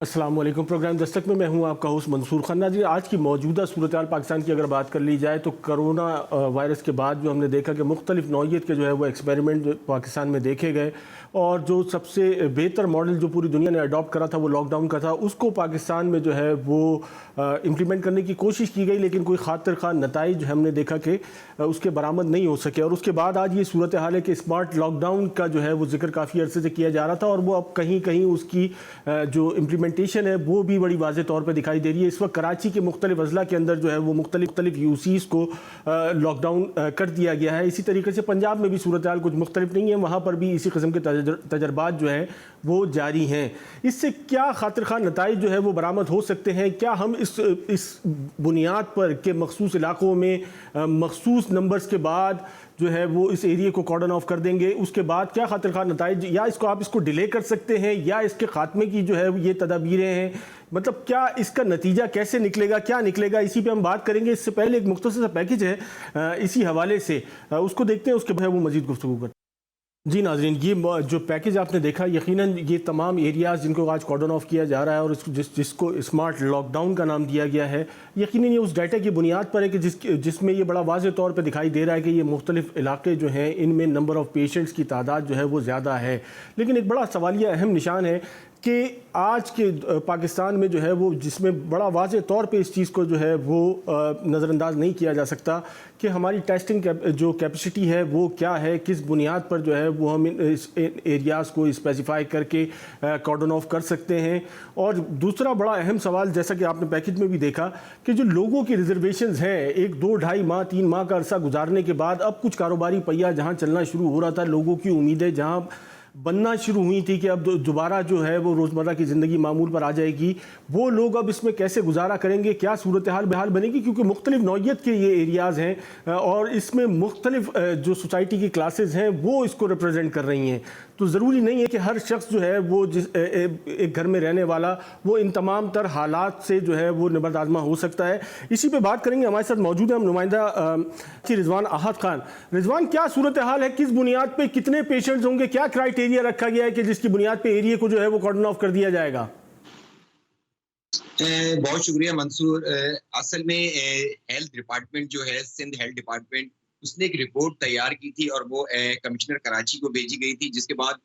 अस्सलाम वालेकुम। प्रोग्राम दस्तक में मैं हूं आपका होस्ट मंसूर खान। नाज़रीन, आज की मौजूदा सूरत हाल पाकिस्तान की अगर बात कर ली जाए तो कोरोना वायरस के बाद जो हमने देखा कि मुख्तलिफ नौइयत के जो है वो एक्सपेरिमेंट जो पाकिस्तान में देखे गए और जो सबसे बेहतर मॉडल जो पूरी दुनिया ने अडॉप्ट करा था वो लॉकडाउन का था, उसको पाकिस्तान में जो है वो इम्प्लीमेंट करने की कोशिश की गई, लेकिन कोई खातिर खा नताइज हमने देखा कि उसके बरामद नहीं हो सके। और उसके बाद आज ये सूरत हाल है कि स्मार्ट लॉकडाउन का जो है वो जिक्र काफ़ी अरसे से किया जा रहा था और वो अब कहीं कहीं उसकी जो इम्प्लीमेंटेशन है वो भी बड़ी वाज़ेह तौर पर दिखाई दे रही है। इस वक्त कराची के मुख्तलिफ अजला के अंदर जो है वो मुख्तलिफ यूसीज़ को लॉकडाउन कर दिया गया है। इसी तरीके से पंजाब में भी सूरत हाल कुछ मुख्तलिफ नहीं है, वहाँ पर भी इसी किस्म के तजर्बात जो है वो जारी हैं। इससे क्या खातिर खा नताइज जो है वो बरामद हो सकते हैं? क्या हम इस बुनियाद पर के मखसूस इलाकों में मखसूस नंबर्स के बाद जो है वो इस एरिया को कॉर्डन ऑफ कर देंगे, उसके बाद क्या खातिर खा नताइज, या इसको डिले कर सकते हैं, या इसके खात्मे की जो है ये तदाबीरें हैं? मतलब क्या इसका नतीजा कैसे निकलेगा, क्या निकलेगा, इसी पे हम बात करेंगे। इससे पहले एक मुख्तसर सा पैकेज है इसी हवाले से, उसको देखते हैं, उसके बाद वो मजीद गुफ्तगू करते हैं। जी नाज़रीन, ये जो पैकेज आपने देखा, यकीनन ये तमाम एरियाज़ जिनको आज कॉर्डन ऑफ किया जा रहा है और जिसको स्मार्ट लॉकडाउन का नाम दिया गया है, यकीनन ये उस डाटा की बुनियाद पर है कि जिसमें ये बड़ा वाज़ेह तौर पर दिखाई दे रहा है कि ये मुख्तलिफ इलाके जो हैं इनमें नंबर ऑफ़ पेशेंट्स की तादाद जो है वो ज़्यादा है। लेकिन एक बड़ा सवालिया अहम निशान है कि आज के पाकिस्तान में जो है वो, जिसमें बड़ा वाज़ेह तौर पे इस चीज़ को जो है वो नज़रअंदाज नहीं किया जा सकता कि हमारी टेस्टिंग जो कैपेसिटी है वो क्या है, किस बुनियाद पर जो है वो हम इस एरियाज़ को स्पेसिफाई करके कॉर्डन ऑफ कर सकते हैं। और दूसरा बड़ा अहम सवाल, जैसा कि आपने पैकेज में भी देखा, कि जो लोगों की रिजर्वेशंस हैं, 1, 2, ढाई माह 3 माह का अरसा गुजारने के बाद अब कुछ कारोबारी पहिया जहाँ चलना शुरू हो रहा था, लोगों की उम्मीदें जहाँ बनना शुरू हुई थी कि अब दोबारा जो है वो रोज़मर्रा की ज़िंदगी मामूल पर आ जाएगी, वो लोग अब इसमें कैसे गुजारा करेंगे, क्या सूरत हाल बेहाल बनेगी? क्योंकि मुख्तलिफ नौइयत के ये एरियाज़ हैं और इसमें मुख्तलिफ जो सोसाइटी की क्लासेस हैं वो इसको रिप्रेजेंट कर रही हैं। तो ज़रूरी नहीं है कि हर शख्स जो है वो एक घर में रहने वाला वो इन तमाम तर हालात से जो है वो निबर्द आज़मा हो सकता है। इसी पे बात करेंगे। हमारे साथ मौजूद है हम नुमाइंदा रिजवान आहद खान। रिजवान, क्या सूरत हाल है, किस बुनियाद पे कितने पेशेंट्स होंगे, क्या क्राइटेरिया रखा गया है कि जिसकी बुनियाद पे एरिया को जो है वो कॉर्डन ऑफ कर दिया जाएगा? बहुत शुक्रिया मंसूर। असल में हेल्थ डिपार्टमेंट जो है, सिंध हेल्थ डिपार्टमेंट, उसने एक रिपोर्ट तैयार की थी और वो कमिश्नर कराची को भेजी गई थी, जिसके बाद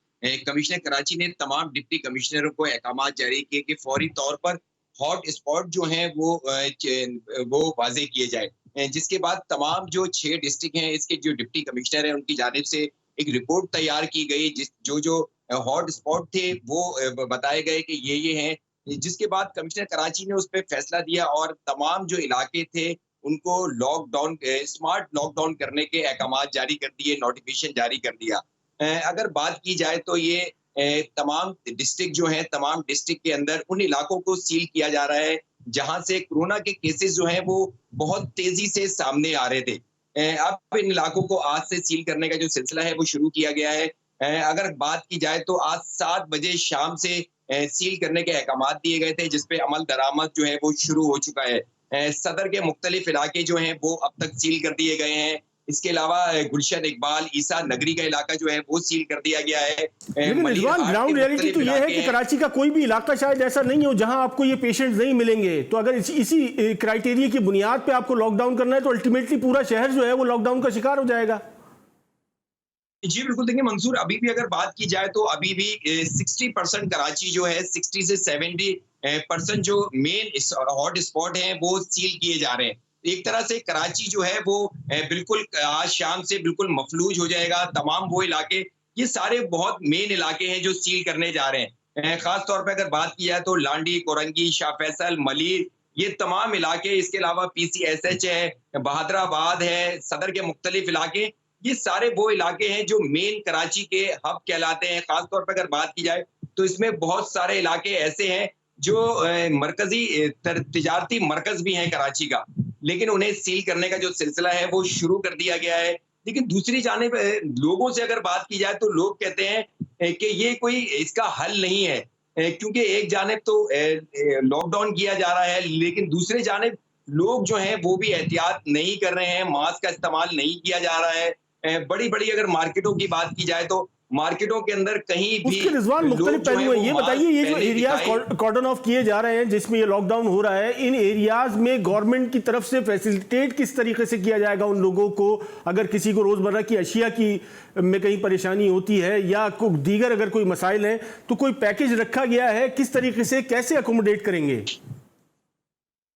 कमिश्नर कराची ने तमाम डिप्टी कमिश्नरों को अहकाम जारी किए कि फौरी तौर पर हॉट स्पॉट जो हैं वो वाजे किए जाए। जिसके बाद तमाम जो 6 डिस्ट्रिक्ट हैं, इसके जो डिप्टी कमिश्नर हैं उनकी जानिब से एक रिपोर्ट तैयार की गई, जो हॉट स्पॉट थे वो बताए गए कि ये हैं। जिसके बाद कमिश्नर कराची ने उस पर फैसला दिया और तमाम जो इलाके थे उनको लॉकडाउन, स्मार्ट लॉकडाउन करने के अहकाम जारी कर दिए, नोटिफिकेशन जारी कर दिया। अगर बात की जाए तो ये तमाम डिस्ट्रिक्ट जो है, तमाम डिस्ट्रिक्ट के अंदर उन इलाकों को सील किया जा रहा है जहां से कोरोना के केसेस जो हैं वो बहुत तेजी से सामने आ रहे थे। अब इन इलाकों को आज से सील करने का जो सिलसिला है वो शुरू किया गया है। अगर बात की जाए तो आज 7 बजे शाम से सील करने के अहकाम दिए गए थे, जिसपे अमल दरामद जो है वो शुरू हो चुका है। सदर के मुख्तलिफ इलाके जो हैं वो अब तक सील कर दिए गए हैं। इसके अलावा गुलशन इकबाल ईसा नगरी का इलाका जो है वो सील कर दिया गया है। लेकिन रिजवान, ग्राउंड रियलिटी तो ये है कि कराची का कोई भी इलाका शायद ऐसा नहीं हो जहां आपको ये पेशेंट्स नहीं मिलेंगे। तो अगर इसी क्राइटेरिया की बुनियाद पे आपको लॉकडाउन करना है तो अल्टीमेटली पूरा शहर जो है वो लॉकडाउन का शिकार हो जाएगा। जी बिल्कुल। देखिए मंसूर, अभी भी अगर बात की जाए तो अभी भी 60% कराची जो है, 60 से 70% जो मेन हॉट स्पॉट हैं वो सील किए जा रहे हैं। एक तरह से कराची जो है वो बिल्कुल आज शाम से बिल्कुल मफलूज हो जाएगा। तमाम वो इलाके, ये सारे बहुत मेन इलाके हैं जो सील करने जा रहे हैं। खास तौर पर अगर बात की जाए तो लांडी, कोरंगी, शाह फैसल, मलिर, ये तमाम इलाके, इसके अलावा PCSH है, बहादराबाद है, सदर के मुख्तलिफ इलाके, ये सारे वो इलाके हैं जो मेन कराची के हब कहलाते हैं। खासतौर पर अगर बात की जाए तो इसमें बहुत सारे इलाके ऐसे हैं जो मरकजी तिजारती मरकज भी हैं कराची का, लेकिन उन्हें सील करने का जो सिलसिला है वो शुरू कर दिया गया है। लेकिन दूसरी जानिब लोगों से अगर बात की जाए तो लोग कहते हैं कि ये कोई इसका हल नहीं है, क्योंकि एक जानिब तो लॉकडाउन किया जा रहा है, लेकिन दूसरे जानिब लोग जो हैं वो भी एहतियात नहीं कर रहे हैं, मास्क का इस्तेमाल नहीं किया जा रहा है। बड़ी बड़ी अगर मार्केटों की बात की जाए तो मार्केटों के अंदर कहीं भी उसके रिजवान मुख्तलिफ पहलू हैं। ये बताइए, ये जो एरियाज कॉर्डन ऑफ किए जा रहे हैं जिसमें ये लॉकडाउन हो रहा है, इन एरियाज में गवर्नमेंट की तरफ से फैसिलिटेट किस तरीके से किया जाएगा उन लोगों को? अगर किसी को रोजमर्रा की अशिया की में कहीं परेशानी होती है या दीगर अगर कोई मसाइल हैं तो कोई पैकेज रखा गया है? किस तरीके से कैसे अकोमोडेट करेंगे?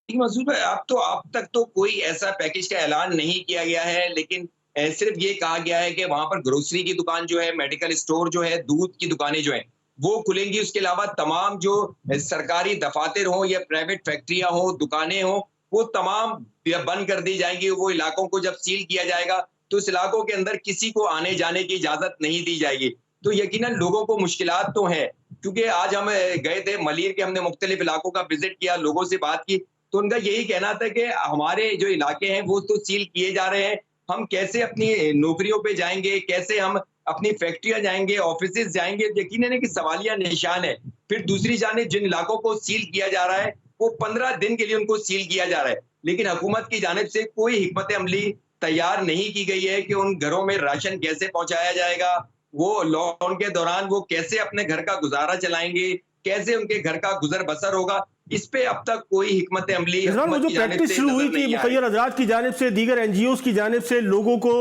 मसूद भाई, अब तक तो कोई ऐसा पैकेज का ऐलान नहीं किया गया है, लेकिन सिर्फ ये कहा गया है कि वहां पर ग्रोसरी की दुकान जो है, मेडिकल स्टोर जो है, दूध की दुकानें जो है वो खुलेंगी। उसके अलावा तमाम जो सरकारी दफातर हो या प्राइवेट फैक्ट्रियां हो, दुकानें हो, वो तमाम बंद कर दी जाएंगी। वो इलाकों को जब सील किया जाएगा तो उस इलाकों के अंदर किसी को आने जाने की इजाजत नहीं दी जाएगी। तो यकीनन लोगों को मुश्किलात तो है, क्योंकि आज हम गए थे मलीर के, हमने मुख्तलिफ इलाकों का विजिट किया, लोगों से बात की, तो उनका यही कहना था कि हमारे जो इलाके हैं वो तो सील किए जा रहे हैं, हम कैसे अपनी नौकरियों पे जाएंगे, कैसे हम अपनी फैक्ट्रियां जाएंगे, ऑफिसेज जाएंगे? यकीनन है कि सवालिया निशान है। फिर दूसरी जानिब जिन इलाकों को सील किया जा रहा है वो 15 दिन के लिए उनको सील किया जा रहा है, लेकिन हुकूमत की जानिब से कोई हिकमत अमली तैयार नहीं की गई है कि उन घरों में राशन कैसे पहुंचाया जाएगा, वो लॉकडाउन के दौरान वो कैसे अपने घर का गुजारा चलाएंगे, कैसे उनके घर का गुजर बसर होगा। इस पे अब तक कोई हिकमत अमली वो जो प्रैक्टिस शुरू हुई थी मुखय्यर हजरात की जानिब से, दीगर एनजीओज की जानिब से लोगों को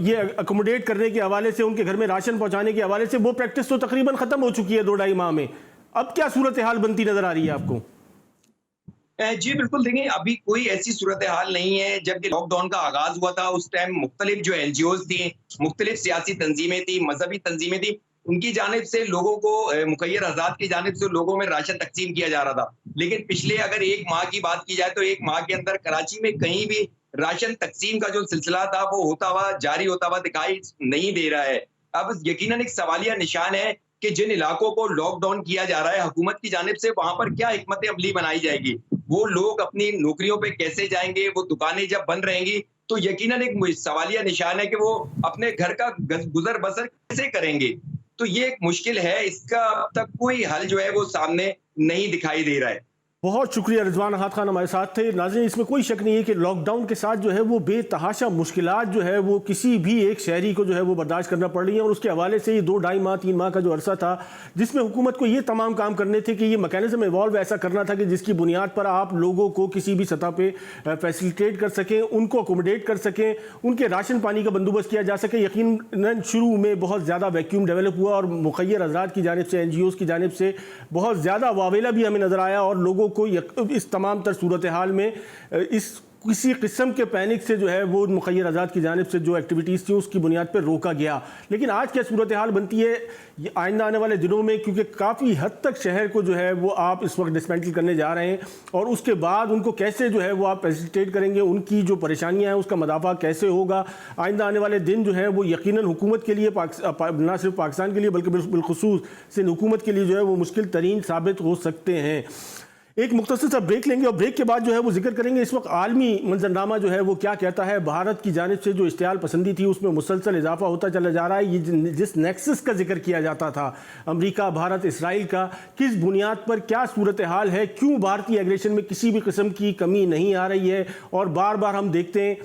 ये अकोमोडेट करने के हवाले से, उनके घर में राशन पहुंचाने के हवाले से, वो प्रैक्टिस तो तकरीबन खत्म हो चुकी है 2-2.5 माह में। अब क्या सूरत हाल बनती नजर आ रही है आपको? जी बिल्कुल, देखिए अभी कोई ऐसी सूरत हाल नहीं है। जब लॉकडाउन का आगाज हुआ था उस टाइम मुख्तलिफ जो एनजीओज थी, मुख्तलिफ सियासी तंजीमें थी, मजहबी तंजीमें थी, उनकी जानिब से लोगों को, मुखय्यर आजाद की जानिब से लोगों में राशन तकसीम किया जा रहा था। लेकिन पिछले अगर 1 माह की बात की जाए तो 1 माह के अंदर कराची में कहीं भी राशन तकसीम का जो सिलसिला था वो होता हुआ, जारी होता हुआ दिखाई नहीं दे रहा है। अब यकीनन एक सवालिया निशान है कि जिन इलाकों को लॉकडाउन किया जा रहा है हुकूमत की जानिब से, वहां पर क्या हिकमत अमली बनाई जाएगी? वो लोग अपनी नौकरियों पे कैसे जाएंगे? वो दुकानें जब बंद रहेंगी तो यकीनन एक सवालिया निशान है कि वो अपने घर का गुजर बसर कैसे करेंगे। तो ये एक मुश्किल है, इसका अब तक कोई हल जो है वो सामने नहीं दिखाई दे रहा है। बहुत शुक्रिया, रिजवान अहाद खान हमारे साथ थे। नाज़रीन, इसमें कोई शक नहीं है कि लॉकडाउन के साथ जो है वो बेतहाशा मुश्किलात जो है वो किसी भी एक शहरी को जो है वो बर्दाश्त करना पड़ रही है। और उसके हवाले से ये 2-2.5 माह 3 माह का जो अरसा था जिसमें हुकूमत को ये तमाम काम करने थे कि ये मैकेनिज्म इवॉल्व ऐसा करना था कि जिसकी बुनियाद पर आप लोगों को किसी भी सतह पर फैसिलिटेट कर सकें, उनको अकोमोडेट कर सकें, उनके राशन पानी का बंदोबस्त किया जा सके। यकीनन शुरू में बहुत ज़्यादा वैक्यूम डेवलप हुआ और मुखय्यर हज़रात की जानिब से, NGOs की जानिब से बहुत ज़्यादा वावेला भी हमें नज़र आया और लोगों को इस तमाम तर सूरत हाल में इस किसी किस्म के पैनिक से जो है वो मुखय्यर आज़ाद की जानिब से जो एक्टिविटीज़ थी उसकी बुनियाद पर रोका गया। लेकिन आज क्या सूरत हाल बनती है आइंदा आने वाले दिनों में, क्योंकि काफ़ी हद तक शहर को जो है वो आप इस वक्त डिसमेंटल करने जा रहे हैं और उसके बाद उनको कैसे जो है वो आप फैसिलिटेट करेंगे, उनकी जो परेशानियां हैं उसका मदाफा कैसे होगा। आइंदा आने वाले दिन जो है वो यकीनन हुकूमत के लिए ना सिर्फ पाकिस्तान के लिए बल्कि बिलखुसूस सिंध हुकूमत के लिए जो है वो मुश्किल तरीन साबित हो सकते हैं। एक मुख्तसर सा ब्रेक लेंगे और ब्रेक के बाद जो है वो जिक्र करेंगे इस वक्त आलमी मंजरनामा जो है वो क्या कहता है। भारत की जानिब से जो इश्तियाल पसंदी थी उसमें मुसलसल इजाफा होता चला जा रहा है। ये जिस नेक्सस का जिक्र किया जाता था अमेरिका, भारत, इसराइल का, किस बुनियाद पर क्या सूरत हाल है, क्यों भारतीय एग्रेशन में किसी भी किस्म की कमी नहीं आ रही है। और बार बार हम देखते हैं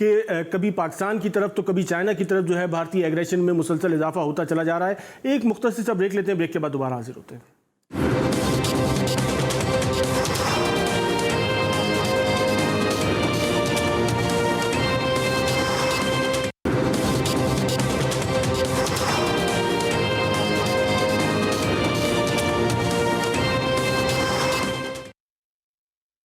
कि कभी पाकिस्तान की तरफ तो कभी चाइना की तरफ जो है भारतीय एग्रेशन में मुसलसल इजाफा होता चला जा रहा है। एक मुख्तसर सा ब्रेक लेते हैं, ब्रेक के बाद दोबारा हाजिर होते हैं।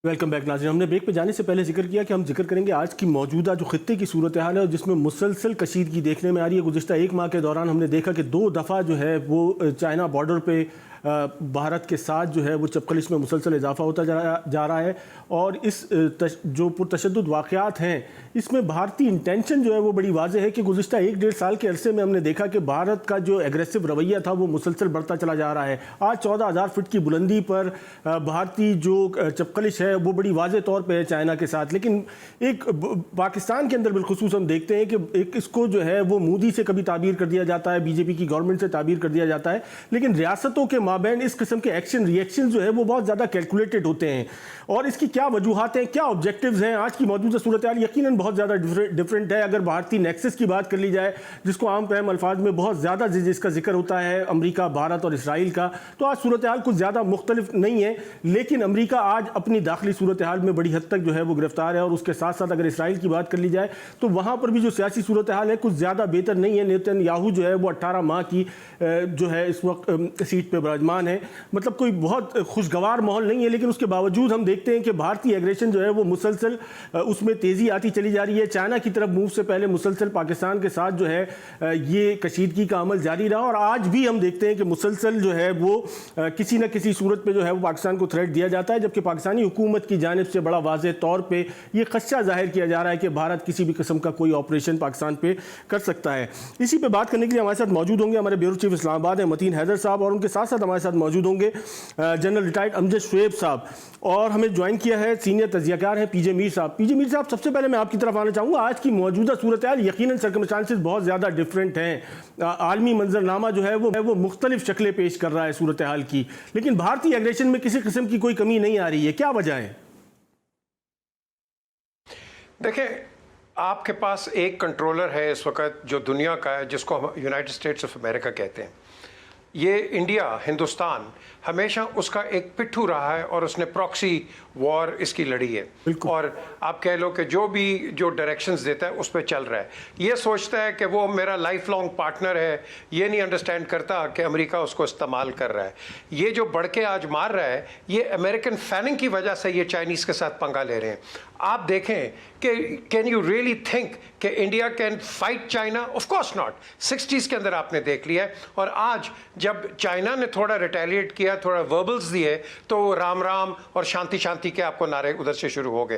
वेलकम बैक नाज़रीन। हमने ब्रेक पे जाने से पहले जिक्र किया कि हम जिक्र करेंगे आज की मौजूदा जो खित्ते की सूरत हाल है और जिसमें मुसलसल कशीदगी देखने में आ रही है। गुज़िश्ता 1 माह के दौरान हमने देखा कि 2 दफ़ा जो है वो चाइना बॉर्डर पे भारत के साथ जो है वो चपकलिश में मुसलसल इजाफा होता जा रहा है और इस जो पुरतशद्दुद वाक़यात हैं इसमें भारतीय इंटेंशन जो है वो बड़ी वाज़ेह है कि गुज़िश्ता 1-1.5 साल के अरसे में हमने देखा कि भारत का जो एग्रेसिव रवैया था वो मुसलसल बढ़ता चला जा रहा है। आज 14,000 फीट की बुलंदी पर भारतीय जो चपकलिश है वो बड़ी वाज़ेह तौर पर है चाइना के साथ। लेकिन एक पाकिस्तान के अंदर बिलखुसूस हम देखते हैं कि एक इसको जो है वो मोदी से कभी ताबीर कर दिया जाता है, बीजेपी की गवर्नमेंट से ताबीर कर दिया जाता है, लेकिन रियासतों के माबैन इस किस्म के एक्शन रिएक्शन जो है वो बहुत ज़्यादा कैलकुलेटेड होते हैं, और इसकी क्या वजूहात हैं, क्या ऑब्जेक्टिव्स हैं? आज की मौजूदा सूरत हाल यकीनन बहुत ज़्यादा डिफरेंट है। अगर भारतीय नेक्सस की बात कर ली जाए, जिसको आम फहम अल्फाज में बहुत ज़्यादा जिसका जिक्र होता है अमरीका, भारत और इसराइल का, तो आज सूरत हाल कुछ ज़्यादा मुख्तलिफ नहीं है। लेकिन अमरीका आज अपनी दाखिली सूरत हाल में बड़ी हद तक जो है वो गिरफ्तार है, और उसके साथ साथ अगर इसराइल की बात कर ली जाए तो वहाँ पर भी जो सियासी सूरत हाल है कुछ ज़्यादा बेहतर नहीं है। नेतन्याहू जो है वो 18 माह की जो है इस वक्त सीट पर विराजमान है, मतलब कोई बहुत खुशगवार माहौल नहीं है। लेकिन उसके बावजूद हम देखते हैं कि भारतीय एग्रेशन जो है वो मुसलसल उसमें तेज़ी आती चली जा रही है। चाइना की तरफ मूव से पहले मुसलसल पाकिस्तान के साथ जो है ये कशीदगी का अमल जारी रहा, और आज भी हम देखते हैं कि मुसलसल जो है वो किसी न किसी सूरत पे जो है वो पाकिस्तान को थ्रेट दिया जाता है, जबकि पाकिस्तानी हुकूमत की जानिब से बड़ा वाज़ेह तौर पे ये खदशा जाहिर किया जा रहा है कि भारत किसी भी किस्म का कोई ऑपरेशन पाकिस्तान पे कर सकता है। इसी पे बात करने के लिए हमारे साथ मौजूद होंगे हमारे ब्यूरो चीफ इस्लामाबाद हैं मतीन हैदर साहब, और उनके साथ साथ हमारे साथ मौजूद होंगे जनरल रिटायर्ड अमजद शुएब साहब, और हमें ज्वाइन किया है सीनियर तजियाकार हैं पीजे मीर साहब। पीजे मीर साहब, सबसे पहले मैं आपकी तरफ आना चाहूँगा। आज की मौजूदा सूरत हाल यकीनन सर्कमस्टांसेस बहुत ज़्यादा डिफरेंट हैं, आलमी मंजरनामा जो है वो मुख्तलिफ शक्लें पेश कर रहा है सूरत हाल की, लेकिन भारतीय एग्रेशन में किसी किस्म की कोई कमी नहीं आ रही है, क्या वजह है? देखें, आपके पास एक कंट्रोलर है इस वक्त जो दुनिया का है, जिसको हम यूनाइटेड स्टेट्स ऑफ अमेरिका कहते हैं। ये इंडिया, हिंदुस्तान हमेशा उसका एक पिट्ठू रहा है, और उसने प्रॉक्सी वॉर इसकी लड़ी है, और आप कह लो कि जो डायरेक्शंस देता है उस पर चल रहा है। ये सोचता है कि वो मेरा लाइफ लॉन्ग पार्टनर है, ये नहीं अंडरस्टैंड करता कि अमेरिका उसको इस्तेमाल कर रहा है। ये जो बढ़ के आज मार रहा है, ये अमेरिकन फैनिंग की वजह से ये चाइनीज़ के साथ पंगा ले रहे हैं। आप देखें कि कैन यू रियली थिंक कि India can fight China? Of course not. 60s के अंदर आपने देख लिया है, और आज जब चाइना ने थोड़ा रिटेलिएट किया, थोड़ा वर्बल्स दिए, तो राम राम और शांति शांति के आपको नारे उधर से शुरू हो गए।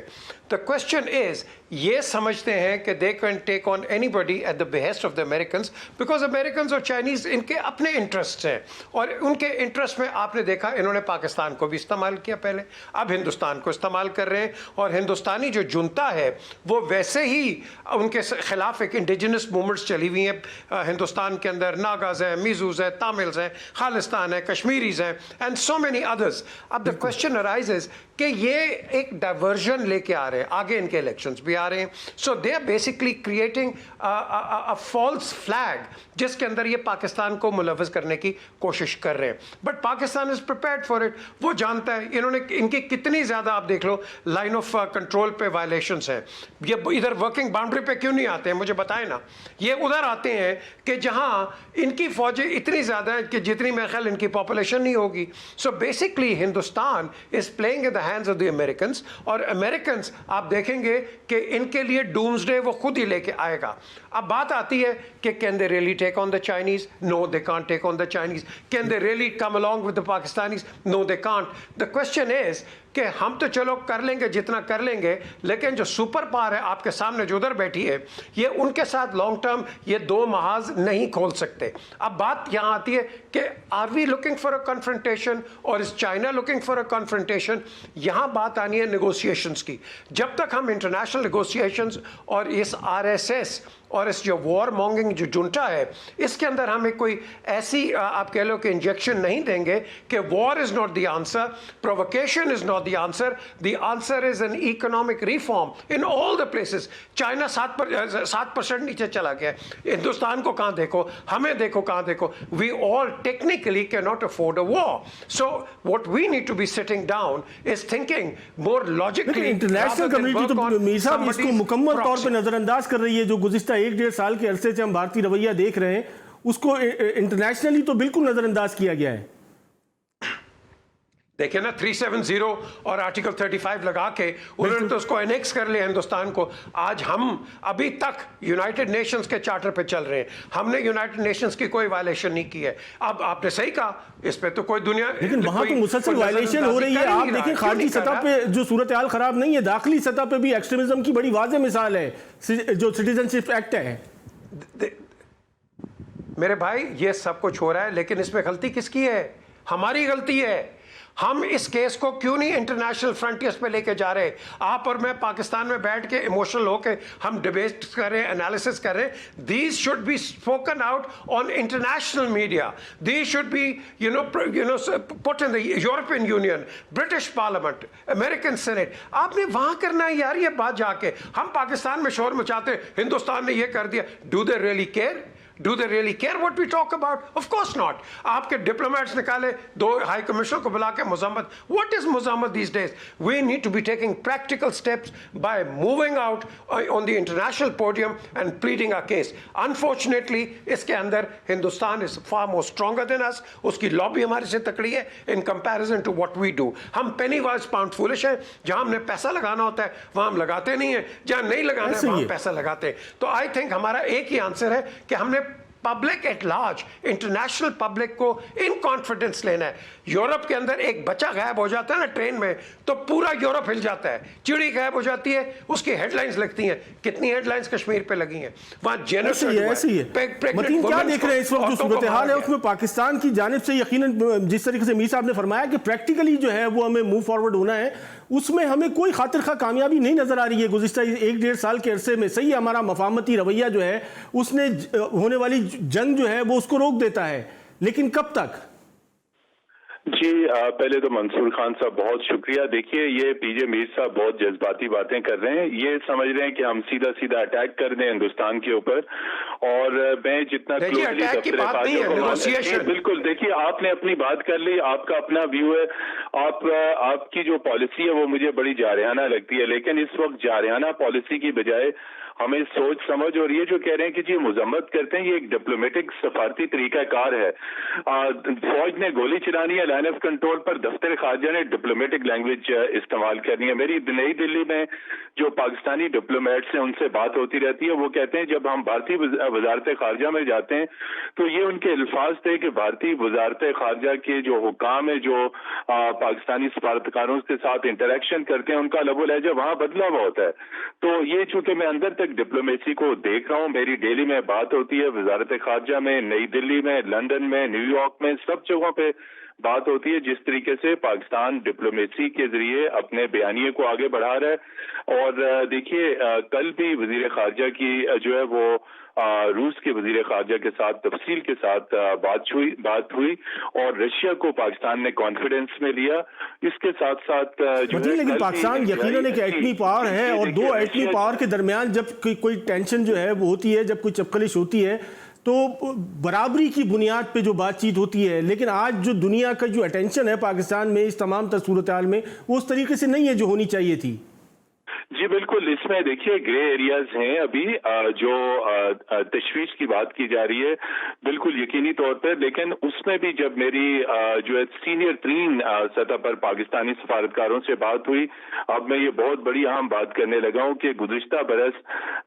द क्वेश्चन इज, ये समझते हैं कि they can take on anybody at the behest of the Americans, because Americans और चाइनीज इनके अपने इंटरेस्ट हैं, और उनके इंटरेस्ट में आपने देखा इन्होंने पाकिस्तान को भी इस्तेमाल किया पहले, अब हिंदुस्तान को इस्तेमाल कर रहे हैं। और हिंदुस्तानी जो जुनता है वो वैसे ही उनके खिलाफ एक इंडिजिनस मूवमेंट्स चली हुई हैं हिंदुस्तान के अंदर। नागाज हैं, मिजूज हैं, तामिल्स हैं, खालिस्तान है, कश्मीरीज हैं, एंड सो मेनी अदर्स। अब द क्वेश्चन अराइजेस कि ये एक डाइवर्जन लेके आ रहे हैं, आगे इनके इलेक्शंस भी आ रहे हैं, so they are basically creating a false flag जिसके अंदर ये पाकिस्तान को मुलव्वस करने की कोशिश कर रहे हैं। But Pakistan is prepared for it. वो जानता है इन्होंने इनकी कितनी ज़्यादा, आप देख लो, लाइन ऑफ कंट्रोल पे वायलेशंस हैं। ये इधर वर्किंग बाउंड्री पे क्यों नहीं आते हैं, मुझे बताएं ना। ये उधर आते हैं कि जहाँ इनकी फौजें इतनी ज़्यादा है कि जितनी मेरे ख्याल इनकी पॉपुलेशन नहीं होगी। So basically Hindustan is playing in the hands of the Americans, और अमेरिकन्स आप देखेंगे कि इनके लिए डूम्सडे वो खुद ही लेके आएगा। अब बात आती है कि can they really take on the Chinese? No, they can't take on the Chinese. Can they really come along with the Pakistanis? No, they can't. The question is कि हम तो चलो कर लेंगे जितना कर लेंगे, लेकिन जो सुपर पावर है आपके सामने जो उधर बैठी है, ये उनके साथ लॉन्ग टर्म ये दो महाज नहीं खोल सकते। अब बात यहाँ आती है कि are we looking for a confrontation, और is China looking for a confrontation? यहाँ बात आनी है नेगोशिएशंस की। जब तक हम इंटरनेशनल नेगोशिएशंस और इस आरएसएस और इस जो वॉर मॉन्गिंग जो जुंटा है, इसके अंदर हमें कोई ऐसी आप कह लो कि इंजेक्शन नहीं देंगे कि war is not the answer, provocation is not the answer, the answer is an economic reform in all the places. China 7% नीचे चला गया, हिंदुस्तान को कहाँ देखो, हमें देखो कहाँ देखो। We all technically can not afford a war, so what we need to be sitting down is thinking more logically. International community तो मीर साहब इसको मुकम्मल तौर पर नजरअंदाज कर रही है। जो गुज़िश्ता 1-1.5 साल के अरसे से हम भारतीय रवैया देख रहे हैं, उसको इंटरनेशनली तो बिल्कुल नजरअंदाज किया गया है। देखिए ना, 370 और आर्टिकल 35 लगा के उन्होंने तो उसको एनेक्स कर लिया हिंदुस्तान को। आज हम अभी तक यूनाइटेड नेशंस के चार्टर पे चल रहे हैं, हमने यूनाइटेड नेशंस की कोई वायलेशन नहीं की है। अब आपने सही कहा, इस पे तो कोई दुनिया, लेकिन वहां तो मुसलसल वायलेशन हो रही है। आप देखिए, खारजी सतह पे जो सूरत हाल खराब नहीं है, दाखिली सतह पे भी एक्सट्रीमिज्म की बड़ी वाज़ेह मिसाल है जो सिटीजनशिप एक्ट है। मेरे भाई, ये सब कुछ हो रहा है, लेकिन इसमें गलती किसकी है? हमारी गलती है। हम इस केस को क्यों नहीं इंटरनेशनल फ्रंटियर्स पे लेके जा रहे? आप और मैं पाकिस्तान में बैठ के इमोशनल होके हम डिबेट कर रहे हैं, एनालिसिस कर रहे हैं। These should be spoken out on international media, these should be put in the European union, British parliament, American senate. आपने वहां करना है यार ये बात जाके। हम पाकिस्तान में शोर मचाते हैं, हिंदुस्तान ने ये कर दिया। Do they really care? Do they really care what we talk about? Of course not. आपके diplomats निकाले, 2 हाई कमिश्नर को बुला के मुज़म्मत. What is मुज़म्मत these days? We need to be taking practical steps by moving out on the international podium and pleading our case. Unfortunately, इसके अंदर Hindustan is far more stronger than us. उसकी lobby हमारे से तकड़ी है in comparison to what we do. हम penny wise pound foolish हैं. जहां हमने पैसा लगाना होता है वहां हम लगाते नहीं हैं, जहां नहीं लगाना है वहां पैसा लगाते हैं. तो I think हमारा एक ही आंसर है कि हमने public at large, international public को इन कॉन्फिडेंस लेना है। यूरोप के अंदर एक बच्चा गायब हो जाता है ना ट्रेन में, तो पूरा यूरोप हिल जाता है। चिड़ी गायब हो जाती है, उसकी हेडलाइंस लगती हैं। कितनी हेडलाइंस कश्मीर पे लगी हैं? वहां जेनोसाइड ऐसी है। मतीन, क्या देख रहे हैं इस वक्त जो सूरत हाल है उसमें पाकिस्तान की जानिब से? यकीनन जिस तरीके से मीर साहब ने फरमाया कि प्रैक्टिकली जो है वो हमें मूव फॉरवर्ड होना है, उसमें हमें कोई खातिर खा कामयाबी नहीं नजर आ रही है गुज़िश्ता 1-1.5 साल के अरसे में। सही, हमारा मफाहमती रवैया जो है उसने होने वाली जंग जो है वो उसको रोक देता है, लेकिन कब तक? जी, पहले तो मंसूर खान साहब बहुत शुक्रिया। देखिए, ये पीजे मीर साहब बहुत जज्बाती बातें कर रहे हैं। ये समझ रहे हैं कि हम सीधा सीधा अटैक कर दें हिंदुस्तान के ऊपर, और मैं जितना बिल्कुल, देखिए आपने अपनी बात कर ली, आपका अपना व्यू है, आपकी जो पॉलिसी है वो मुझे बड़ी जारहाना लगती है, लेकिन इस वक्त जारहाना पॉलिसी की बजाय हमें सोच समझ, और ये जो कह रहे हैं कि जी मुजम्मत करते हैं, ये एक डिप्लोमेटिक सफारती तरीकाकार है। फौज ने गोली चलानी है लाइन ऑफ कंट्रोल पर, दफ्तर खारजा ने डिप्लोमेटिक लैंग्वेज इस्तेमाल करनी है। मेरी नई दिल्ली में जो पाकिस्तानी डिप्लोमेट्स हैं उनसे बात होती रहती है, वो कहते हैं जब हम भारतीय वजारत खारजा में जाते हैं तो ये उनके अल्फाज थे कि भारतीय वजारत खारजा के जो हुकाम है, जो पाकिस्तानी सफारतकारों के साथ इंटरेक्शन करते हैं, उनका लबो लहजा वहां बदला हुआ होता है। तो ये चूंकि मैं अंदर तक डिप्लोमेसी को देख रहा हूं, मेरी डेली में बात होती है, वजारत खारजा में, नई दिल्ली में, लंदन में, न्यूयॉर्क में, सब जगहों पे बात होती है जिस तरीके से पाकिस्तान डिप्लोमेसी के जरिए अपने बयानिए को आगे बढ़ा रहा है। और देखिए, कल भी वजीर खारजा की जो है वो रूस के वजीर खारजा के साथ तफसील के साथ बात हुई और रशिया को पाकिस्तान ने कॉन्फिडेंस में लिया। इसके साथ साथ लेकिन पाकिस्तान यकीनन एक एटमी पावर है, और 2 एटमी पावर के दरमियान जब कोई टेंशन जो है वो होती है, जब कोई चपकलिश होती है, तो बराबरी की बुनियाद पे जो बातचीत होती है। लेकिन आज जो दुनिया का जो अटेंशन है पाकिस्तान में इस तमाम सूरत हाल में, वो उस तरीके से नहीं है जो होनी चाहिए थी। जी बिल्कुल, इसमें देखिए ग्रे एरियाज हैं अभी, जो तशवीश की बात की जा रही है बिल्कुल यकीनी तौर पर, लेकिन उसमें भी जब मेरी जो है सीनियर 3 सतह पर पाकिस्तानी सफारतकारों से बात हुई, अब मैं ये बहुत बड़ी अहम बात करने लगा हूं कि गुज़िश्ता बरस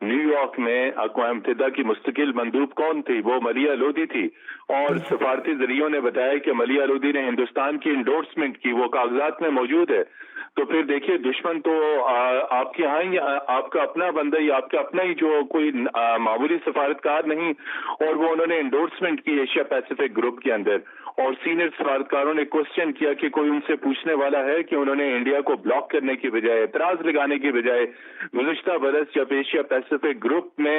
न्यूयॉर्क में अक़वाम मुत्तहिदा की मुस्तकिल मंदूब कौन थी? वो मलिया लोधी थी, और सफारती जरियों ने बताया कि मलिया लोधी ने हिंदुस्तान की इंडोर्समेंट की, वो कागजात में मौजूद है। तो फिर देखिए, दुश्मन तो आपके यहाँ ही आपका अपना बंदा ही, आपका अपना ही जो कोई मामूली सफारतकार नहीं, और वो उन्होंने एंडोर्समेंट की एशिया पैसिफिक ग्रुप के अंदर, और सीनियर सफारतकारों ने क्वेश्चन किया कि कोई उनसे पूछने वाला है कि उन्होंने इंडिया को ब्लॉक करने की बजाय, एतराज लगाने की बजाय, गुज़िश्ता बरस जब एशिया पैसिफिक ग्रुप में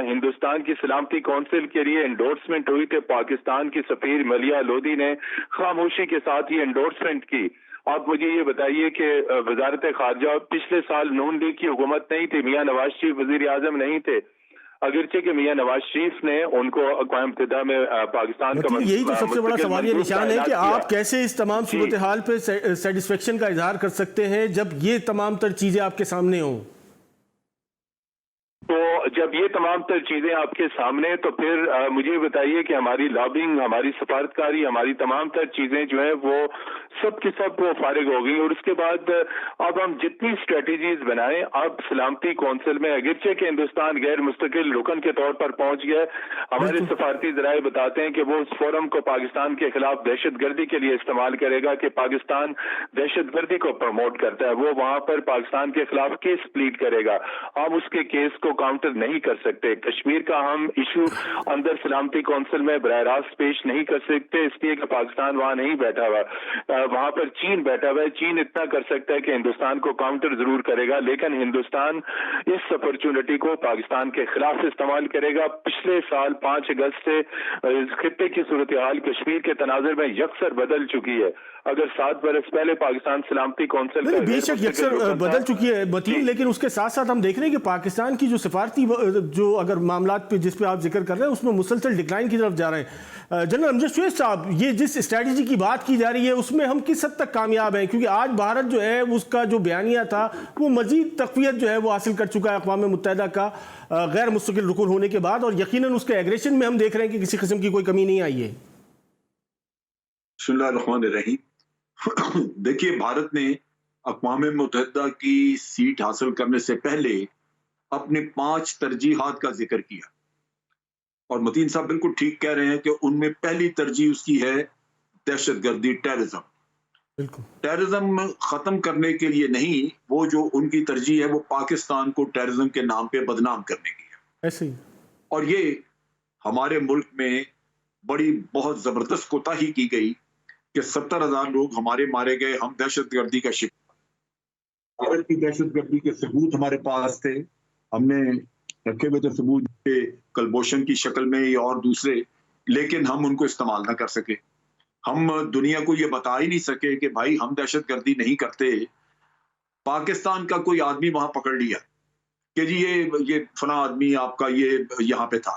हिंदुस्तान की सलामती काउंसिल के लिए एंडोर्समेंट हुई थी, पाकिस्तान की सफीर मलिया लोधी ने खामोशी के साथ ये एंडोर्समेंट की। आप मुझे ये बताइए कि वजारत खारजा पिछले साल नून लीग की हुकूमत नहीं थी, मियां नवाज शरीफ वजीर आजम नहीं थे, अगरचे कि मियां नवाज शरीफ ने उनको अक़वाम मुत्तहिदा में पाकिस्तान का यही तो सबसे बड़ा सवाल निशान है कि आप कैसे इस तमाम सूरत हाल पे सेटिस्फेक्शन का इजहार कर सकते हैं जब ये तमाम तर चीजें आपके सामने हों? तो जब ये तमाम तर चीजें आपके सामने, तो फिर मुझे बताइए कि हमारी लॉबिंग, हमारी सफारतकारी, हमारी तमाम तर चीजें जो है वो सब की सब वो फारिग हो गई। और उसके बाद अब हम जितनी स्ट्रेटजीज बनाएं, अब सलामती कौंसिल में अगरचे के हिंदुस्तान गैर मुस्तकिल रुकन के तौर पर पहुंच गया, हमारे सफारती जराये बताते हैं कि वो उस फोरम को पाकिस्तान के खिलाफ दहशतगर्दी के लिए इस्तेमाल करेगा, कि पाकिस्तान दहशतगर्दी को प्रमोट करता है, वो वहां पर पाकिस्तान के खिलाफ केस प्लीड करेगा। हम उसके केस को काउंटर नहीं कर सकते। कश्मीर का हम इशू अंदर सलामती कौंसिल में बराह रास्त पेश नहीं कर सकते, इसलिए कि पाकिस्तान वहां नहीं बैठा हुआ, वहां पर चीन बैठा हुआ है। चीन इतना कर सकता है कि हिंदुस्तान को काउंटर जरूर करेगा, लेकिन हिंदुस्तान इस अपॉर्चुनिटी को पाकिस्तान के खिलाफ इस्तेमाल करेगा। पिछले साल 5 अगस्त से इस खित्ते की सूरत हाल कश्मीर के तनाजुर में यकसर बदल चुकी है। अगर 7 बरस पहले पाकिस्तान सलामती कौंसिल का बेशक यकसर बदल चुकी है मतीन, लेकिन उसके साथ साथ हम देख रहे हैं कि पाकिस्तान की जो सिफारती जो अगर मामला पे जिस पे आप जिक्र कर रहे हैं उसमें मुसलसल डिक्लाइन की तरफ जा रहे हैं। जनरल अमजद शुएब साहब, ये जिस स्ट्रैटेजी की बात की जा रही है उसमें हम किस हद तक कामयाब हैं? क्योंकि आज भारत जो है उसका जो बयानिया था वो मजीद तक़वियत जो है वो हासिल कर चुका है अक़वाम मुत्तहिदा का गैर मुस्तकिल रुकन होने के बाद, और यकीनन उसके एग्रेशन में हम देख रहे हैं कि किसी किस्म की कोई कमी नहीं आई है। बिस्मिल्लाहिर्रहमानिर्रहीम। देखिए, भारत ने अक़वाम मुत्तहिदा की सीट हासिल करने से पहले अपने 5 तरजीहात का जिक्र किया, और मतीन साहब बिल्कुल ठीक कह रहे हैं कि उनमें पहली तरजीह उसकी है दहशतगर्दी, टेररिज्म। टेररिज्म खत्म करने के लिए नहीं, वो जो उनकी तरजीह है वो पाकिस्तान को टेररिज्म के नाम पे बदनाम करने की है। ऐसे ही, और ये हमारे मुल्क में बड़ी बहुत जबरदस्त कोताही की गई कि 70,000 लोग हमारे मारे गए, हम दहशतगर्दी का शिकार। भारत की दहशतगर्दी के सबूत हमारे पास थे, हमने रखे हुए थे सबूत के कलभूषण की शक्ल में या और दूसरे, लेकिन हम उनको इस्तेमाल ना कर सके। हम दुनिया को ये बता ही नहीं सके कि भाई हम दहशतगर्दी नहीं करते। पाकिस्तान का कोई आदमी वहां पकड़ लिया कि जी ये फला आदमी आपका ये यहाँ पे था,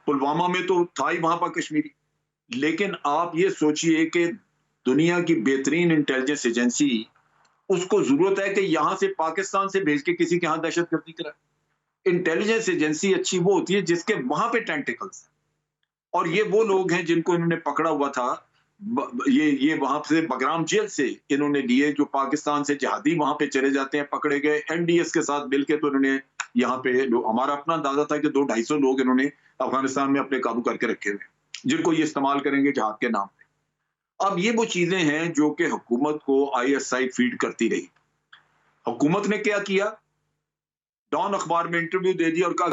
पुलवामा में तो था ही वहां पर कश्मीरी। लेकिन आप ये सोचिए कि दुनिया की बेहतरीन इंटेलिजेंस एजेंसी, उसको जरूरत है कि यहां से पाकिस्तान से भेज के किसी के यहां दहशतगर्दी कराए। इंटेलिजेंस एजेंसी अच्छी वो होती है जिसके वहां पे टेंटिकल्स हैं, और ये वो लोग हैं जिनको इन्होंने पकड़ा हुआ था। ये वहां से बगराम जेल से इन्होंने लिए, जो पाकिस्तान से जिहादी वहां पे चले जाते हैं पकड़े गए एनडीएस के साथ मिलकर, तो इन्होंने यहाँ पे हमारा अपना अंदाजा था कि 200-250 लोग इन्होंने अफगानिस्तान में अपने काबू करके रखे हुए, जिनको ये इस्तेमाल करेंगे जहाद के नाम पे। अब ये वो चीजें हैं जो कि हुकूमत को आईएसआई फीड करती रही। हुकूमत ने क्या किया, डॉन अखबार में इंटरव्यू दे दिया और कहा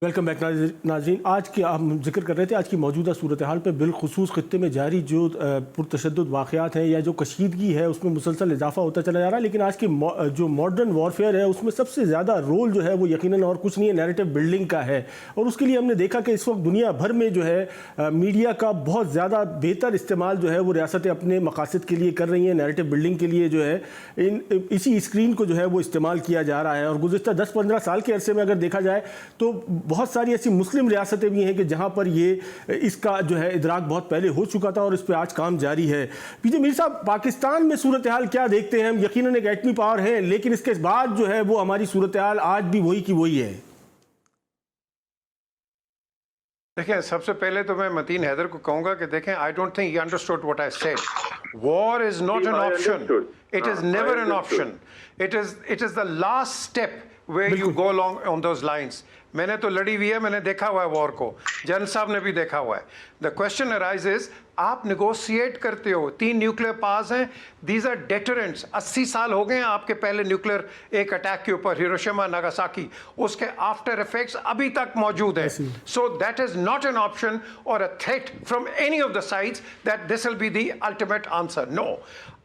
वेलकम बैक नाज़रीन। आज की हम जिक्र कर रहे थे आज की मौजूदा सूरत हाल पर, बिलखुसूस ख़ित्ते में जारी जो पुरतशद्दुद वाक़यात हैं या जो कशीदगी है उसमें मुसलसल इजाफा होता चला जा रहा है। लेकिन आज की जो मॉडर्न वॉरफेयर है उसमें सबसे ज़्यादा रोल जो है वो यकीनन और कुछ नहीं है, नैरेटिव बिल्डिंग का है। और उसके लिए हमने देखा कि इस वक्त दुनिया भर में जो है मीडिया का बहुत ज़्यादा बेहतर इस्तेमाल जो है वो रियासतें अपने मकासद के लिए कर रही हैं। नैरेटिव बिल्डिंग के लिए जो है इसी स्क्रीन को जो है वो इस्तेमाल किया जा रहा है। और गुज़िश्ता 10-15 साल के अरसे में अगर देखा जाए तो बहुत सारी ऐसी मुस्लिम रियासतें भी हैं कि जहां पर ये इसका जो है इदराक बहुत पहले हो चुका था और इस पर आज काम जारी है। पीजे मीर साहब, पाकिस्तान में सूरत हाल क्या देखते हैं हम? यकीनन एक एटमी पावर है, लेकिन इसके बाद जो है वो हमारी सूरत हाल आज भी वही की वही है। देखें, सबसे पहले तो मैं मतीन हैदर को कहूंगा कि देखें, I don't think he understood what I said. War is not an option, it is never an option, it is the last step where you go along on those lines. मैंने तो लड़ी हुई है, मैंने देखा हुआ है वॉर को, जन साहब ने भी देखा हुआ है। द क्वेश्चन अराइजेस, आप निगोशिएट करते हो, 3 न्यूक्लियर पावर्स हैं, दीज आर डेटरेंट्स। 80 साल हो गए हैं आपके पहले न्यूक्लियर एक अटैक के ऊपर, हिरोशिमा नागासाकी, उसके आफ्टर इफेक्ट्स अभी तक मौजूद है। So that is not an option और a threat from any of the sides that this will be the ultimate answer. No,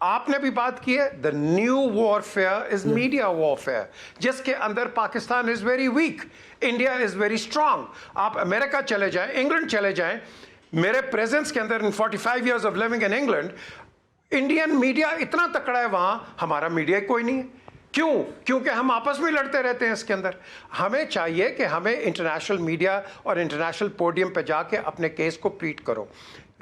आपने भी बात की है, the new warfare is media warfare, जिसके अंदर Pakistan is very weak, India is very strong. आप America चले जाएं, इंग्लैंड चले जाएं, मेरे प्रेजेंस के अंदर in 45 years of living in England, Indian media इतना तकड़ा है, वहां हमारा मीडिया कोई नहीं है। क्यों? क्योंकि हम आपस में लड़ते रहते हैं इसके अंदर। हमें चाहिए कि हमें इंटरनेशनल मीडिया और इंटरनेशनल पोडियम पे जाके अपने केस को प्लीट करो।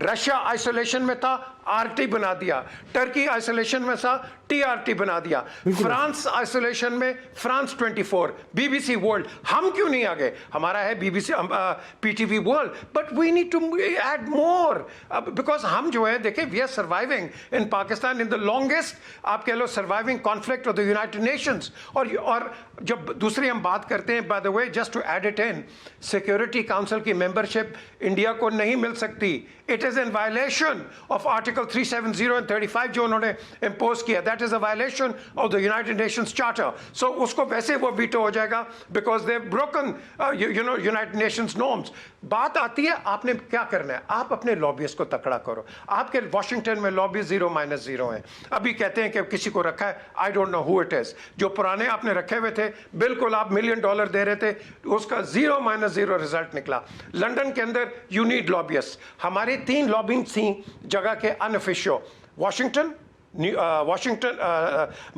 रशिया आइसोलेशन में था, आरटी बना दिया। टर्की आइसोलेशन में था, टीआरटी बना दिया। फ्रांस आइसोलेशन में फ्रांस 24, बीबीसी वर्ल्ड। हम क्यों नहीं आ गए? हमारा है BBC, PTV world, but we need to add more, because हम जो है, देखिए, we are surviving in Pakistan in the longest, आप कह लो, surviving conflict of the United Nations. और जब दूसरी हम बात करते हैं, by the way, just to add it in, security council की मेंबरशिप इंडिया को नहीं मिल सकती। It is in violation of article 370 and 35 जो उन्होंने इंपोज किया, that is a violation of the United Nations charter. So उसको वैसे वो वीटो हो जाएगा because they have broken United Nations norms. बात आती है, आपने क्या करना है? आप अपने लॉबियस्ट को तकड़ा करो। आपके वॉशिंगटन में लॉबी 0-0 है। अभी कहते हैं कि किसी को रखा है, I don't know who it is. जो पुराने आपने रखे हुए थे, बिल्कुल आप $1 million दे रहे थे, उसका 0-0 रिजल्ट निकला। लंदन के अंदर यू नीड लॉबियस्ट। हमारे 3 लॉबिंग थी जगह के unofficial, Washington,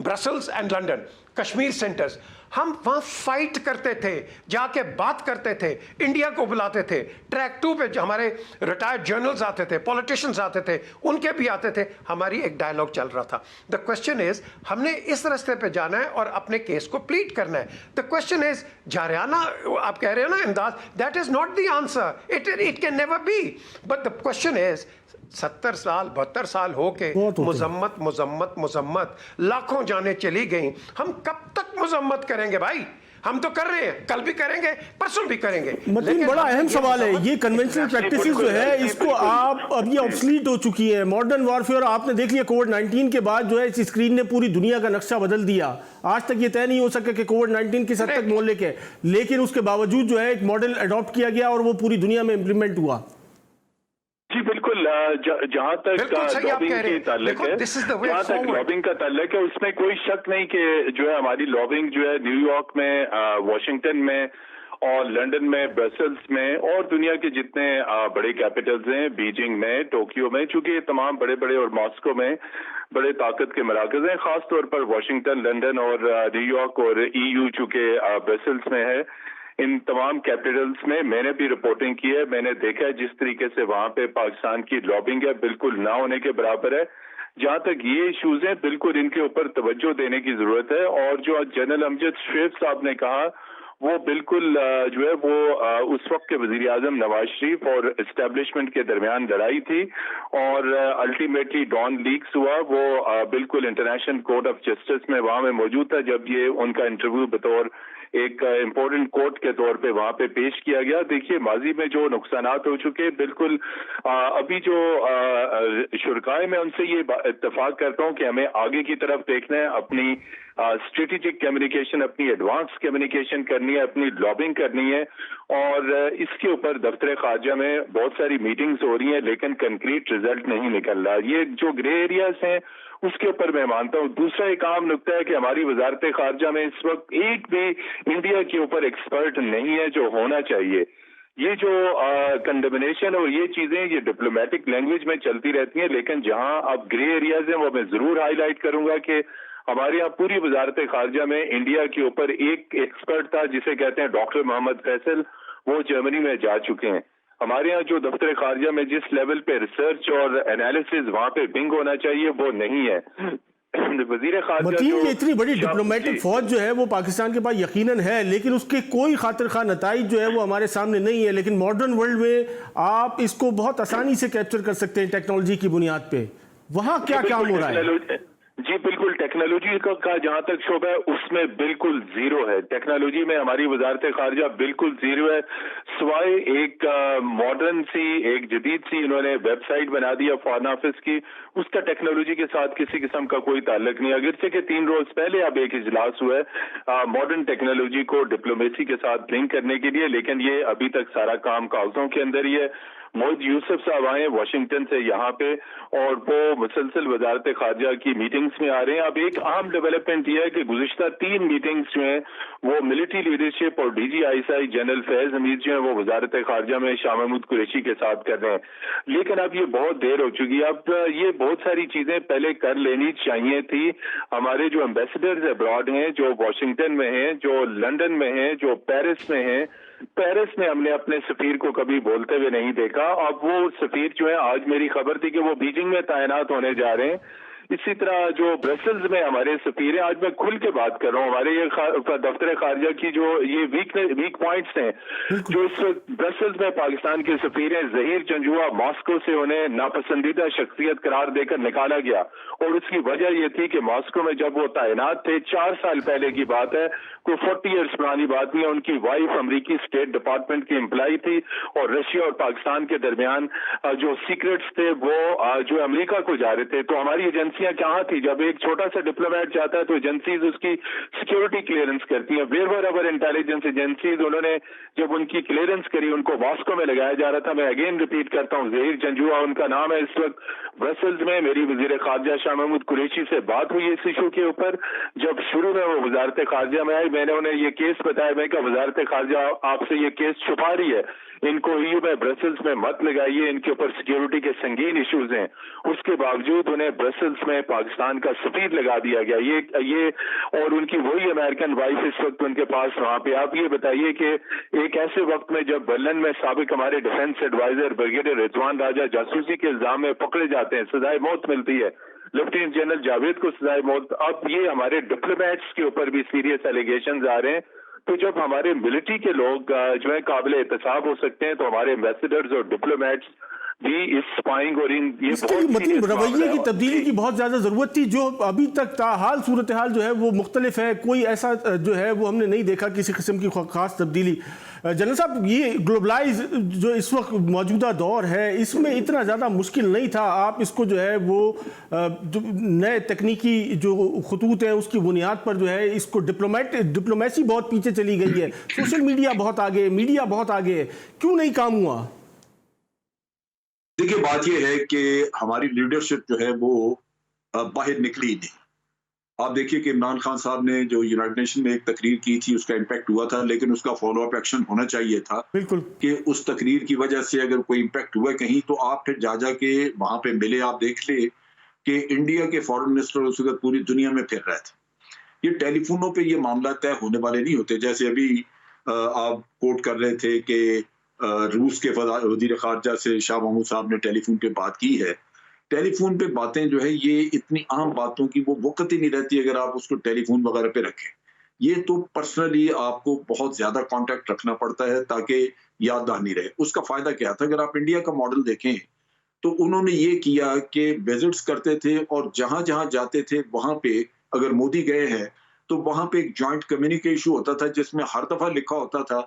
Brussels and London, Kashmir centres. हम वहाँ फाइट करते थे, जाके बात करते थे, इंडिया को बुलाते थे। ट्रैक 2 पे हमारे रिटायर्ड जर्नल्स आते थे, पॉलिटिशियंस आते थे, उनके भी आते थे, हमारी एक डायलॉग चल रहा था। द क्वेश्चन इज, हमने इस रास्ते पे जाना है और अपने केस को प्लीट करना है। द क्वेश्चन इज, जारियाना आप कह रहे हो ना, इमदाद, that is not the answer, it can never be. But the question is, 70 साल 72 साल हो के मुजम्मत लाखों जाने चली गई, हम कब तक मुजम्मत करेंगे भाई? हम तो कर रहे हैं, कल भी करेंगे, परसों भी करेंगे। लेकिन बड़ा अहम सवाल है, ये कन्वेंशनल प्रैक्टिसेस जो है, इसको आप अब ये ऑब्सलीट हो चुकी है। मॉडर्न वॉरफेयर आपने देख लिया, कोविड-19 के बाद जो है इस स्क्रीन ने पूरी दुनिया का नक्शा बदल दिया। आज तक ये तय नहीं हो सका कि कोविड-19 किस हद तक मोल लेके, लेकिन उसके बावजूद जो है एक मॉडल अडॉप्ट किया गया और वो पूरी दुनिया में इंप्लीमेंट हुआ। जी बिल्कुल, जहाँ तक लॉबिंग की ताल्लुक है, जहाँ तक लॉबिंग का ताल्लुक है, उसमें कोई शक नहीं कि जो है हमारी लॉबिंग जो है न्यूयॉर्क में, वॉशिंगटन में और लंदन में, ब्रसल्स में और दुनिया के जितने बड़े कैपिटल्स हैं, बीजिंग में, टोक्यो में, चूंकि ये तमाम बड़े बड़े, और मॉस्को में बड़े ताकत के मराकज हैं, खासतौर पर वॉशिंगटन, लंदन और न्यूयॉर्क और EU चूंकि ब्रसल्स में है। इन तमाम कैपिटल्स में मैंने भी रिपोर्टिंग की है, मैंने देखा है जिस तरीके से वहां पे पाकिस्तान की लॉबिंग है, बिल्कुल ना होने के बराबर है। जहां तक ये इश्यूज हैं, बिल्कुल इनके ऊपर तवज्जो देने की जरूरत है। और जो जनरल अमजद शरीफ साहब ने कहा, वो बिल्कुल जो है वो उस वक्त के वजीर आजम नवाज शरीफ और एस्टेब्लिशमेंट के दरमियान लड़ाई थी और अल्टीमेटली डॉन लीक्स हुआ। वो बिल्कुल इंटरनेशनल कोर्ट ऑफ जस्टिस में वहां में मौजूद था जब ये उनका इंटरव्यू बतौर एक इम्पोर्टेंट कोर्ट के तौर पे वहां पे पेश किया गया। देखिए, माजी में जो नुकसानात हो चुके, बिल्कुल अभी जो शुरकाए, मैं उनसे ये इत्तेफाक करता हूं कि हमें आगे की तरफ देखना है, अपनी स्ट्रेटेजिक कम्युनिकेशन, अपनी एडवांस कम्युनिकेशन करनी है, अपनी लॉबिंग करनी है और इसके ऊपर दफ्तर खारजा में बहुत सारी मीटिंग्स हो रही हैं, लेकिन कंक्रीट रिजल्ट नहीं निकल रहा। ये जो ग्रे एरियाज हैं उसके ऊपर मैं मानता हूँ। दूसरा एक आम नुकता है कि हमारी वजारत खारजा में इस वक्त एक भी इंडिया के ऊपर एक्सपर्ट नहीं है जो होना चाहिए। ये जो कंडमिनेशन और ये चीजें ये डिप्लोमेटिक लैंग्वेज में चलती रहती हैं, लेकिन जहां अब ग्रे एरियाज हैं वो मैं जरूर हाईलाइट करूंगा कि हमारे यहाँ पूरी वजारत खारजा में इंडिया के ऊपर एक एक्सपर्ट था जिसे कहते हैं डॉक्टर मोहम्मद फैसल, वो जर्मनी में जा चुके हैं। हमारे यहाँ जो दफ्तर खारजा में जिस लेवल पे रिसर्च और एनालिसिस वहाँ पे बिंग होना चाहिए वो नहीं है। वजीर खारजा मतलब ये इतनी बड़ी डिप्लोमेटिक फौज जो है वो पाकिस्तान के पास यकीनन है, लेकिन उसके कोई खातिर खा नताइज जो है वो हमारे सामने नहीं है। लेकिन मॉडर्न वर्ल्ड में आप इसको बहुत आसानी से कैप्चर कर सकते हैं टेक्नोलॉजी की बुनियाद पे। वहाँ क्या काम हो रहा है? जी बिल्कुल, टेक्नोलॉजी का जहां तक शोबा है उसमें बिल्कुल जीरो है। टेक्नोलॉजी में हमारी वजारत खारजा बिल्कुल जीरो है, सिवाय एक मॉडर्न सी एक जदीद सी इन्होंने वेबसाइट बना दिया फॉरेन ऑफिस की, उसका टेक्नोलॉजी के साथ किसी किस्म का कोई ताल्लुक नहीं। अगर से कि 3 रोज पहले अब एक इजलास हुआ है मॉडर्न टेक्नोलॉजी को डिप्लोमेसी के साथ लिंक करने के लिए, लेकिन ये अभी तक सारा काम कागजों के अंदर ही है। मोहित यूसुफ साहब आए वाशिंगटन से यहाँ पे और वो मुसलसल वजारत खारजा की मीटिंग्स में आ रहे हैं। अब एक अहम डेवलपमेंट यह है कि गुज़िश्ता 3 मीटिंग्स जो हैं वो मिलिट्री लीडरशिप और DGISI जनरल फैज हमीद जो है वो वजारत खारजा में शाह महमूद कुरैशी के साथ कर रहे हैं, लेकिन अब ये बहुत देर हो चुकी है। अब ये बहुत सारी चीजें पहले कर लेनी चाहिए थी। हमारे जो एम्बेसडर्स अब्रॉड हैं, जो वाशिंगटन में हैं, जो लंदन में हैं, जो पेरिस में हैं, पेरिस में हमने अपने सफीर को कभी बोलते हुए नहीं देखा। अब वो सफीर जो है, आज मेरी खबर थी कि वो बीजिंग में तैनात होने जा रहे हैं। इसी तरह जो ब्रसल्स में हमारे सफीर हैं, आज मैं खुल के बात कर रहा हूँ, हमारे ये दफ्तर खारजा की जो ये वीक पॉइंट्स हैं जो इस वक्त ब्रसल्स में पाकिस्तान के सफीर हैं, जहीर जंजुआ मॉस्को से उन्हें नापसंदीदा शख्सियत करार देकर निकाला गया। और उसकी वजह यह थी कि मॉस्को में जब वो तैनात थे, 4 साल पहले की बात है, कोई 40 ईयर्स पुरानी बात नहीं है, उनकी वाइफ अमेरिकी स्टेट डिपार्टमेंट की एम्प्लॉय थी और रशिया और पाकिस्तान के दरमियान जो सीक्रेट्स थे वो जो अमेरिका को जा रहे थे। तो हमारी एजेंसियां कहाँ थी? जब एक छोटा सा डिप्लोमेट जाता है तो एजेंसीज उसकी सिक्योरिटी क्लियरेंस करती हैं। वेयर अवर इंटेलिजेंस एजेंसीज, उन्होंने जब उनकी क्लियरेंस करी उनको मॉस्को में लगाया जा रहा था। मैं अगेन रिपीट करता हूँ, जहीर जंजुआ उनका नाम है। इस वक्त ब्रसल्स में मेरी वजीर खारजा शाह महमूद कुरैशी से बात हुई इस इशू के ऊपर। जब शुरू में वो वजारत खारजा में आई, मैंने उन्हें ये केस बताया, मैं क्या वजारत खारजा आपसे ये केस छुपा रही है, इनको EU में ब्रसल्स में मत लगाइए, इनके ऊपर सिक्योरिटी के संगीन इश्यूज हैं। उसके बावजूद उन्हें ब्रसल्स में पाकिस्तान का सफीर लगा दिया गया। ये और उनकी वही अमेरिकन वाइफ इस वक्त उनके पास वहां पे। आप ये बताइए कि एक ऐसे वक्त में जब बर्लिन में साबिक हमारे डिफेंस एडवाइजर ब्रिगेडियर रिजवान राजा जासूसी के इल्जाम में पकड़े जाते हैं, सजाए मौत मिलती है, लेफ्टिनेंट जनरल जावेद को सजाए मौत। अब ये हमारे डिप्लोमेट्स के ऊपर भी सीरियस एलिगेशंस आ रहे हैं। तो जब हमारे मिलिट्री के लोग जो है काबिल एहतसाब हो सकते हैं, तो हमारे एम्बेसडर्स और डिप्लोमेट्स भी इस स्पाइंग और इन ये मतलब रवैये की तब्दीली की बहुत ज़्यादा ज़रूरत थी, जो अभी तक ताहाल सूरत हाल जो है वो मुख्तलिफ है। कोई ऐसा जो है वो हमने नहीं देखा किसी किस्म की खास तब्दीली। जनरल साहब, ये ग्लोबलाइज जो इस वक्त मौजूदा दौर है इसमें इतना ज़्यादा मुश्किल नहीं था। आप इसको जो है वो नए तकनीकी जो खतूत हैं उसकी बुनियाद पर जो है इसको डिप्लोमेसी बहुत पीछे चली गई है, सोशल मीडिया बहुत आगे, मीडिया बहुत आगे है, क्यों नहीं काम हुआ? देखिए, बात यह है कि हमारी लीडरशिप जो है वो बाहर निकली नहीं। आप देखिए कि इमरान खान साहब ने जो यूनाइटेड नेशन में एक तकरीर की थी उसका इम्पैक्ट हुआ था, लेकिन उसका फॉलो अप एक्शन होना चाहिए था। बिल्कुल कि उस तकरीर की वजह से अगर कोई इम्पैक्ट हुआ कहीं तो आप फिर जा के वहां पे मिले। आप देख ले कि इंडिया के फॉरेन मिनिस्टर उस वक्त पूरी दुनिया में फिर रहे थे। ये टेलीफोनों पे ये मामला तय होने वाले नहीं होते। जैसे अभी आप कोट कर रहे थे कि रूस के वजीर खारजा से शाह महमूद साहब ने टेलीफोन पे बात की है। टेलीफोन पे बातें जो है ये इतनी अहम बातों की वो वक्त ही नहीं रहती अगर आप उसको टेलीफोन वगैरह पे रखें। ये तो पर्सनली आपको बहुत ज्यादा कांटेक्ट रखना पड़ता है ताकि याददानी रहे। उसका फायदा क्या था? अगर आप इंडिया का मॉडल देखें तो उन्होंने ये किया कि विजिट्स करते थे और जहां जहां जाते थे वहां पे अगर मोदी गए हैं तो वहां पे एक ज्वाइंट कम्युनिके इशू होता था जिसमें हर दफा लिखा होता था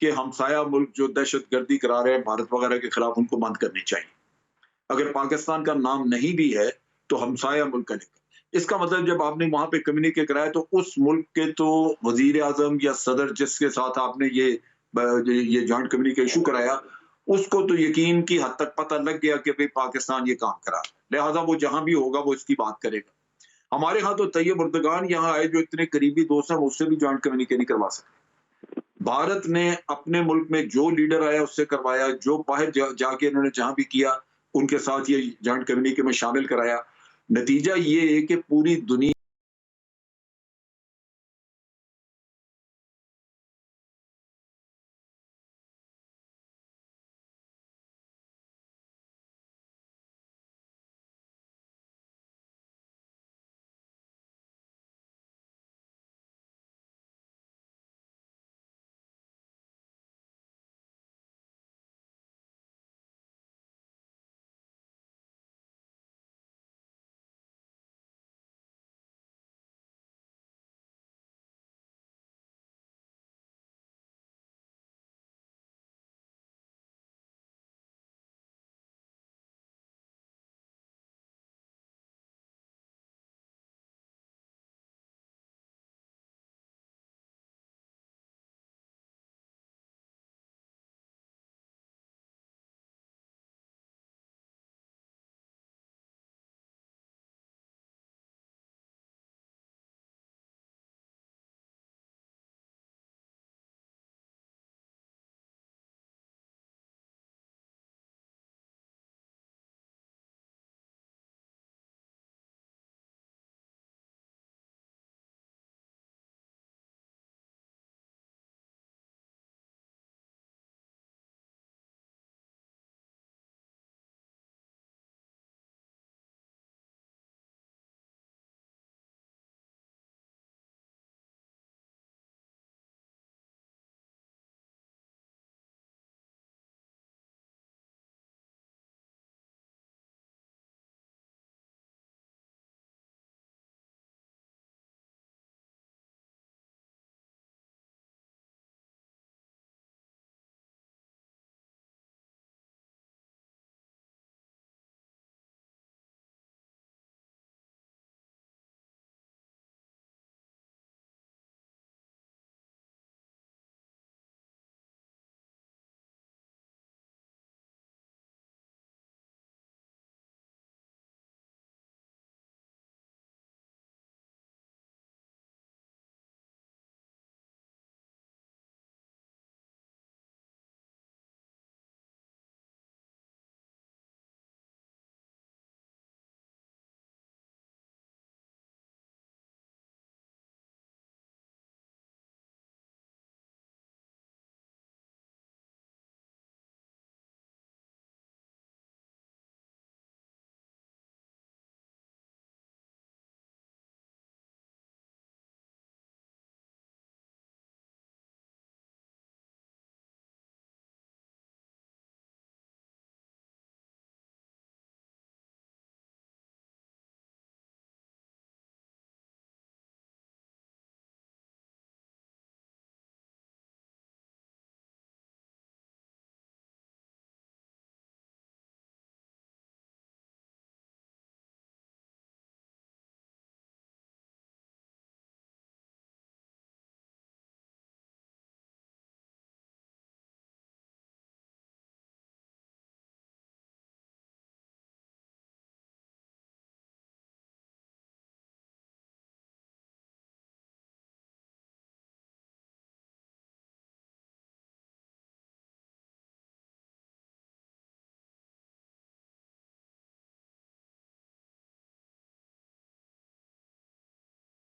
कि हमसाया मुल्क जो दहशतगर्दी करा रहे हैं भारत वगैरह के खिलाफ, उनको बंद करनी चाहिए। अगर पाकिस्तान का नाम नहीं भी है तो हमसाया मुल्क का लिखा। इसका मतलब जब आपने वहां पे कम्युनिके कराया तो उस मुल्क के तो वजीर आजम या सदर जिसके साथ आपने ये ये जॉइंट कम्युनिके इशू कराया, उसको तो यकीन की हद तक पता लग गया कि भाई पाकिस्तान ये काम करा, लिहाजा वो जहां भी होगा वो इसकी बात करेगा। हमारे यहाँ तो तैयब उर्दगान यहाँ आए जो इतने करीबी दोस्त हैं, उससे भी जॉइंट कम्युनिके नहीं करवा सकते। भारत ने अपने मुल्क में जो लीडर आया उससे करवाया, जो बाहर जाके इन्होंने जहां भी किया उनके साथ ये जॉइंट कम्युनिके में शामिल कराया। नतीजा ये है कि पूरी दुनिया